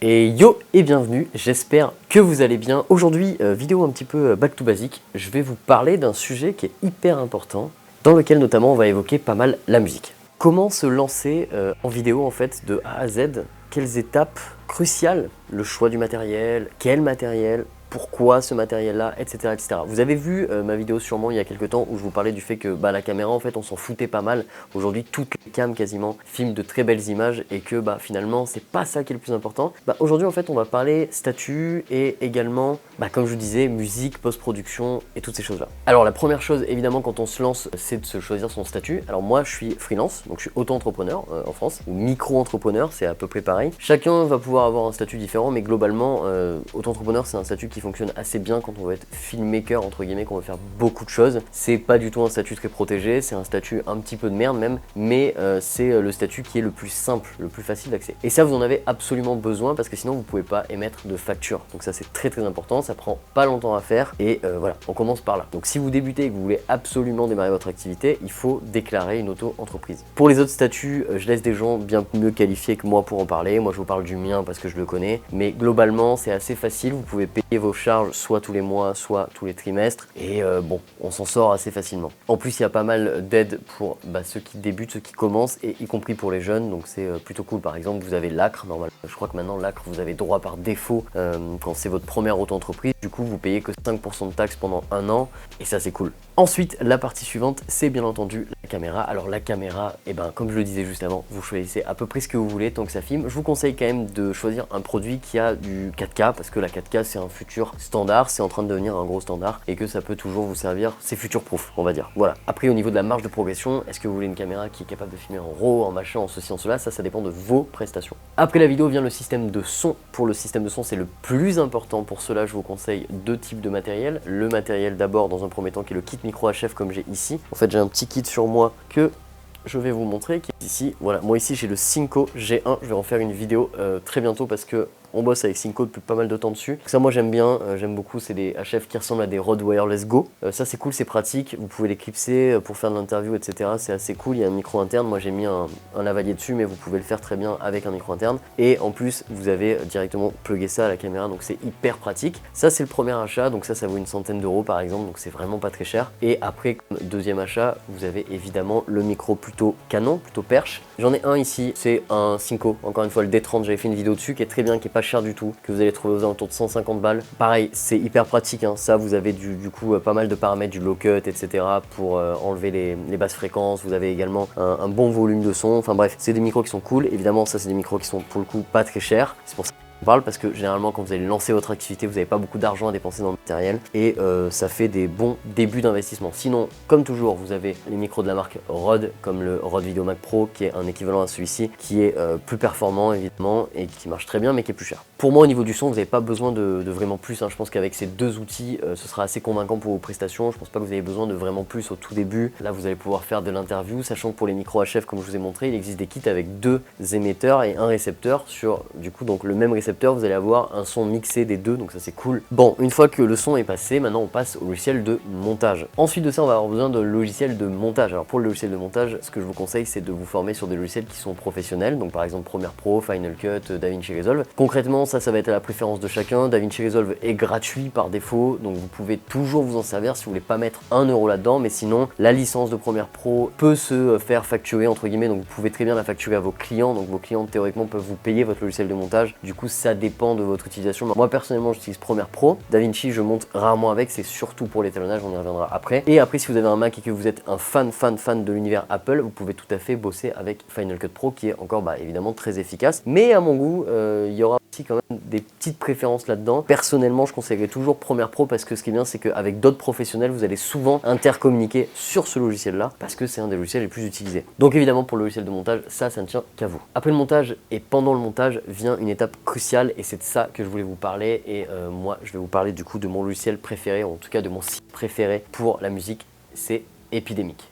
Et yo et bienvenue, j'espère que vous allez bien. Aujourd'hui, vidéo un petit peu back to basic, je vais vous parler d'un sujet qui est hyper important, dans lequel notamment on va évoquer pas mal la musique. Comment se lancer en vidéo en fait de A à Z? Quelles étapes cruciales? Le choix du matériel, quel matériel? Pourquoi ce matériel-là, etc., etc. Vous avez vu ma vidéo sûrement il y a quelques temps où je vous parlais du fait que la caméra en fait on s'en foutait pas mal. Aujourd'hui toutes les cams quasiment filment de très belles images et que finalement c'est pas ça qui est le plus important. Aujourd'hui en fait on va parler statut et également comme je vous disais musique, post-production et toutes ces choses là. Alors la première chose évidemment quand on se lance c'est de se choisir son statut. Alors moi je suis freelance donc je suis auto-entrepreneur en France ou micro-entrepreneur, c'est à peu près pareil. Chacun va pouvoir avoir un statut différent mais globalement auto-entrepreneur c'est un statut qui fonctionne assez bien quand on veut être filmmaker entre guillemets, qu'on veut faire beaucoup de choses. C'est pas du tout un statut très protégé, c'est un statut un petit peu de merde même, mais c'est le statut qui est le plus simple, le plus facile d'accès. Et ça vous en avez absolument besoin parce que sinon vous pouvez pas émettre de facture. Donc ça c'est très important, ça prend pas longtemps à faire et voilà, on commence par là. Donc si vous débutez et que vous voulez absolument démarrer votre activité, il faut déclarer une auto-entreprise. Pour les autres statuts, je laisse des gens bien mieux qualifiés que moi pour en parler. Moi je vous parle du mien parce que je le connais, mais globalement c'est assez facile, vous pouvez payer vos charges soit tous les mois, soit tous les trimestres et on s'en sort assez facilement. En plus il y a pas mal d'aides pour ceux qui débutent, ceux qui commencent et y compris pour les jeunes, donc c'est plutôt cool. Par exemple vous avez l'ACRE, normalement je crois que maintenant l'ACRE vous avez droit par défaut quand c'est votre première auto-entreprise, du coup vous payez que 5% de taxes pendant un an et ça c'est cool. Ensuite la partie suivante c'est bien entendu la caméra. Alors la caméra, comme je le disais juste avant, vous choisissez à peu près ce que vous voulez tant que ça filme. Je vous conseille quand même de choisir un produit qui a du 4K parce que la 4K c'est un futur standard, c'est en train de devenir un gros standard et que ça peut toujours vous servir, c'est future proof on va dire. Voilà. Après au niveau de la marge de progression, est-ce que vous voulez une caméra qui est capable de filmer en RAW, en machin, en ceci, en cela, ça dépend de vos prestations. Après la vidéo vient le système de son. Pour le système de son c'est le plus important, pour cela je vous conseille deux types de matériel. Le matériel d'abord dans un premier temps qui est le kit micro HF comme j'ai ici. En fait j'ai un petit kit sur moi que je vais vous montrer qui est ici. Voilà, moi ici j'ai le Synco G1, je vais en faire une vidéo très bientôt parce que on bosse avec Synco depuis pas mal de temps dessus. Ça moi j'aime bien, j'aime beaucoup, c'est des HF qui ressemblent à des Rode Wireless Go. Ça c'est cool, c'est pratique, vous pouvez les clipser pour faire de l'interview etc. C'est assez cool, il y a un micro interne, moi j'ai mis un lavalier dessus mais vous pouvez le faire très bien avec un micro interne. Et en plus vous avez directement plugué ça à la caméra donc c'est hyper pratique. Ça c'est le premier achat, donc ça vaut une centaine d'euros par exemple, donc c'est vraiment pas très cher. Et après comme deuxième achat, vous avez évidemment le micro plutôt canon, plutôt perche. J'en ai un ici, c'est un Synco, encore une fois le D30, j'avais fait une vidéo dessus qui est très bien, qui est pas cher du tout, que vous allez trouver aux alentours de 150 balles. Pareil, c'est hyper pratique, hein. Ça vous avez du coup pas mal de paramètres, du low cut, etc. pour enlever les basses fréquences. Vous avez également un bon volume de son, enfin bref, c'est des micros qui sont cool. Évidemment, ça c'est des micros qui sont pour le coup pas très chers, c'est pour ça on parle parce que généralement quand vous allez lancer votre activité vous n'avez pas beaucoup d'argent à dépenser dans le matériel et ça fait des bons débuts d'investissement. Sinon comme toujours vous avez les micros de la marque Rode comme le Rode VideoMac Pro qui est un équivalent à celui-ci qui est plus performant évidemment et qui marche très bien mais qui est plus cher. Pour moi au niveau du son vous n'avez pas besoin de vraiment plus, hein. Je pense qu'avec ces deux outils ce sera assez convaincant pour vos prestations. Je pense pas que vous avez besoin de vraiment plus au tout début. Là vous allez pouvoir faire de l'interview, sachant que pour les micros HF comme je vous ai montré il existe des kits avec deux émetteurs et un récepteur sur du coup donc le même récepteur, vous allez avoir un son mixé des deux, donc ça c'est cool. Bon, une fois que le son est passé, maintenant on passe au logiciel de montage. Ensuite de ça, on va avoir besoin de logiciel de montage. Alors pour le logiciel de montage, ce que je vous conseille, c'est de vous former sur des logiciels qui sont professionnels, donc par exemple Premiere Pro, Final Cut, DaVinci Resolve. Concrètement, ça va être à la préférence de chacun. DaVinci Resolve est gratuit par défaut, donc vous pouvez toujours vous en servir si vous voulez pas mettre 1 euro là-dedans, mais sinon la licence de Premiere Pro peut se faire facturer entre guillemets, donc vous pouvez très bien la facturer à vos clients, donc vos clients théoriquement peuvent vous payer votre logiciel de montage. Du coup ça dépend de votre utilisation. Moi personnellement j'utilise Premiere Pro, DaVinci je monte rarement avec, c'est surtout pour l'étalonnage, on y reviendra après. Et après si vous avez un Mac et que vous êtes un fan de l'univers Apple, vous pouvez tout à fait bosser avec Final Cut Pro qui est encore évidemment très efficace. Mais à mon goût, il y aura aussi quand même des petites préférences là-dedans. Personnellement je conseillerais toujours Premiere Pro parce que ce qui est bien c'est qu'avec d'autres professionnels vous allez souvent intercommuniquer sur ce logiciel là parce que c'est un des logiciels les plus utilisés. Donc évidemment pour le logiciel de montage, ça ne tient qu'à vous. Après le montage et pendant le montage vient une étape cruciale et c'est de ça que je voulais vous parler et moi je vais vous parler du coup de mon logiciel préféré, ou en tout cas de mon site préféré pour la musique, c'est Epidemic.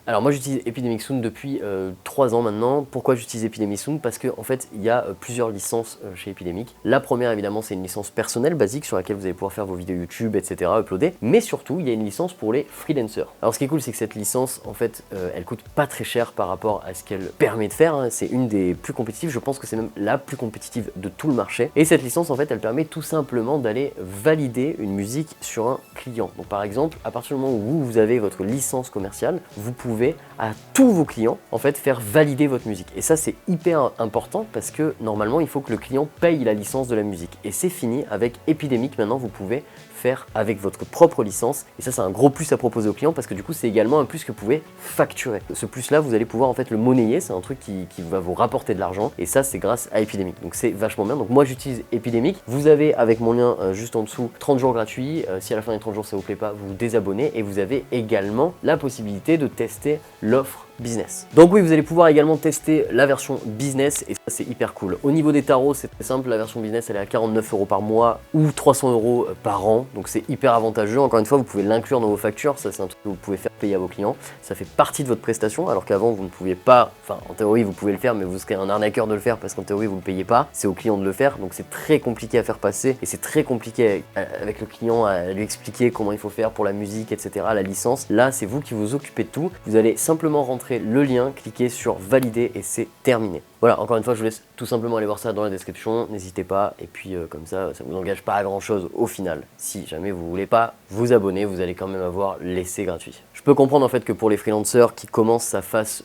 Alors moi j'utilise Epidemic Sound depuis 3 ans maintenant. Pourquoi j'utilise Epidemic Sound? Parce qu'en fait il y a plusieurs licences chez Epidemic. La première évidemment c'est une licence personnelle basique sur laquelle vous allez pouvoir faire vos vidéos YouTube, etc. uploader. Mais surtout il y a une licence pour les freelancers. Alors ce qui est cool c'est que cette licence en fait elle coûte pas très cher par rapport à ce qu'elle permet de faire. Hein. C'est une des plus compétitives, je pense que c'est même la plus compétitive de tout le marché. Et cette licence en fait elle permet tout simplement d'aller valider une musique sur un client. Donc par exemple à partir du moment où vous avez votre licence commerciale, vous pouvez à tous vos clients en fait faire valider votre musique. Et ça c'est hyper important parce que normalement il faut que le client paye la licence de la musique. Et c'est fini avec Epidemic, maintenant vous pouvez faire avec votre propre licence. Et ça c'est un gros plus à proposer aux clients parce que du coup c'est également un plus que vous pouvez facturer. Ce plus là vous allez pouvoir en fait le monnayer, c'est un truc qui va vous rapporter de l'argent et ça c'est grâce à Epidemic. Donc c'est vachement bien. Donc moi j'utilise Epidemic. Vous avez avec mon lien juste en dessous 30 jours gratuits. Si à la fin des 30 jours ça vous plaît pas, vous vous désabonnez et vous avez également la possibilité de tester l'offre business. Donc oui, vous allez pouvoir également tester la version business et ça c'est hyper cool. Au niveau des tarots, c'est très simple, la version business elle est à 49 € par mois ou 300 € par an, donc c'est hyper avantageux. Encore une fois, vous pouvez l'inclure dans vos factures, ça c'est un truc que vous pouvez faire payer à vos clients. Ça fait partie de votre prestation alors qu'avant vous ne pouviez pas, enfin en théorie vous pouvez le faire mais vous serez un arnaqueur de le faire parce qu'en théorie vous ne le payez pas, c'est au client de le faire, donc c'est très compliqué à faire passer et c'est très compliqué avec le client à lui expliquer comment il faut faire pour la musique, etc., la licence. Là c'est vous qui vous occupez de tout, vous allez simplement rentrer le lien, cliquez sur valider et c'est terminé. Voilà, encore une fois je vous laisse tout simplement aller voir ça dans la description, n'hésitez pas et puis comme ça vous engage pas à grand chose au final. Si jamais vous voulez pas vous abonner, vous allez quand même avoir l'essai gratuit. Je peux comprendre en fait que pour les freelancers qui commencent ça fasse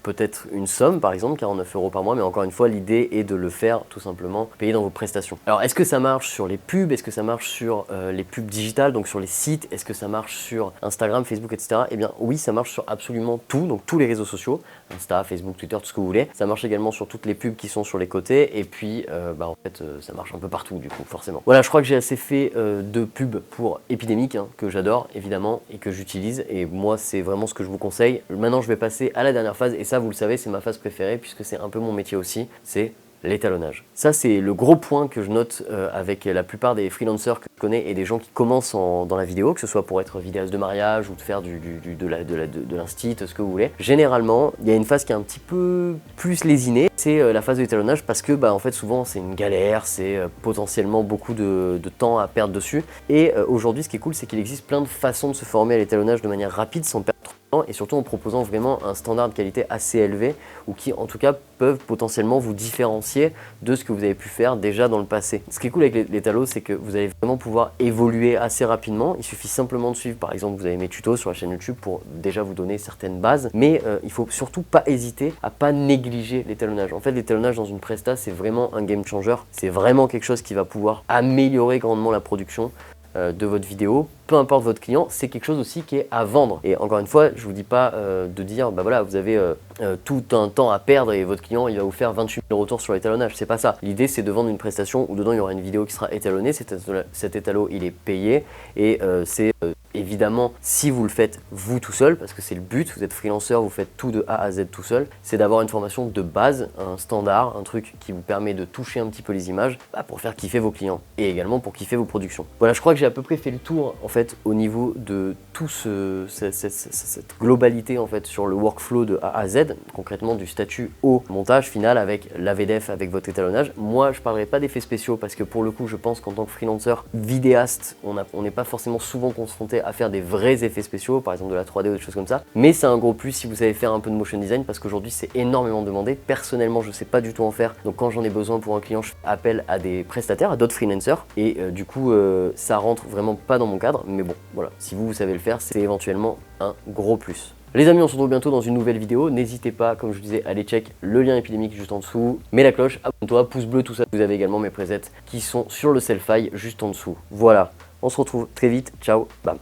peut-être une somme, par exemple 49 € par mois, mais encore une fois l'idée est de le faire tout simplement payer dans vos prestations. Alors est-ce que ça marche sur les pubs, est-ce que ça marche sur les pubs digitales, donc sur les sites, est-ce que ça marche sur Instagram, Facebook, etc. Eh bien oui, ça marche sur absolument tout, donc tous les réseaux sociaux, Insta, Facebook, Twitter, tout ce que vous voulez. Ça marche également sur toutes les pubs qui sont sur les côtés et puis en fait ça marche un peu partout du coup forcément. Voilà, je crois que j'ai assez fait de pubs pour Epidemic hein, que j'adore évidemment et que j'utilise et moi c'est vraiment ce que je vous conseille. Maintenant je vais passer à la dernière phase et ça vous le savez c'est ma phase préférée puisque c'est un peu mon métier aussi, c'est l'étalonnage. Ça c'est le gros point que je note avec la plupart des freelancers que je connais et des gens qui commencent dans la vidéo, que ce soit pour être vidéaste de mariage ou de faire de l'instit, ce que vous voulez. Généralement, il y a une phase qui est un petit peu plus lésinée, c'est la phase de l'étalonnage parce que en fait souvent c'est une galère, c'est potentiellement beaucoup de temps à perdre dessus. Et aujourd'hui ce qui est cool c'est qu'il existe plein de façons de se former à l'étalonnage de manière rapide sans perdre trop de temps et surtout en proposant vraiment un standard de qualité assez élevé ou qui en tout cas peuvent potentiellement vous différencier de ce que vous avez pu faire déjà dans le passé. Ce qui est cool avec l'étalo, c'est que vous allez vraiment pouvoir évoluer assez rapidement. Il suffit simplement de suivre, par exemple, vous avez mes tutos sur la chaîne YouTube pour déjà vous donner certaines bases, mais il faut surtout pas hésiter à pas négliger l'étalonnage. En fait, l'étalonnage dans une presta, c'est vraiment un game changer. C'est vraiment quelque chose qui va pouvoir améliorer grandement la production de votre vidéo, peu importe votre client, c'est quelque chose aussi qui est à vendre. Et encore une fois, je vous dis pas de dire, voilà, vous avez tout un temps à perdre et votre client, il va vous faire 28 000 retours sur l'étalonnage. C'est pas ça. L'idée, c'est de vendre une prestation où dedans, il y aura une vidéo qui sera étalonnée. Cet étalo, il est payé et c'est évidemment, si vous le faites vous tout seul, parce que c'est le but, vous êtes freelanceur, vous faites tout de A à Z tout seul, c'est d'avoir une formation de base, un standard, un truc qui vous permet de toucher un petit peu les images pour faire kiffer vos clients et également pour kiffer vos productions. Voilà, je crois que j'ai à peu près fait le tour en fait au niveau de tout cette globalité en fait sur le workflow de A à Z, concrètement du statut au montage final avec la VDF, avec votre étalonnage. Moi, je parlerai pas d'effets spéciaux parce que pour le coup, je pense qu'en tant que freelancer vidéaste, on n'est pas forcément souvent confronté à faire des vrais effets spéciaux, par exemple de la 3D ou des choses comme ça. Mais c'est un gros plus si vous savez faire un peu de motion design parce qu'aujourd'hui c'est énormément demandé. Personnellement, je sais pas du tout en faire. Donc quand j'en ai besoin pour un client, je fais appel à des prestataires, à d'autres freelancers. Et du coup, ça rentre vraiment pas dans mon cadre. Mais bon, voilà, si vous savez le faire, c'est éventuellement un gros plus. Les amis, on se retrouve bientôt dans une nouvelle vidéo. N'hésitez pas, comme je vous disais, à aller check le lien Epidemic juste en dessous. Mets la cloche, abonne-toi, pouce bleu, tout ça. Vous avez également mes presets qui sont sur le Sellfy juste en dessous. Voilà, on se retrouve très vite. Ciao, bam.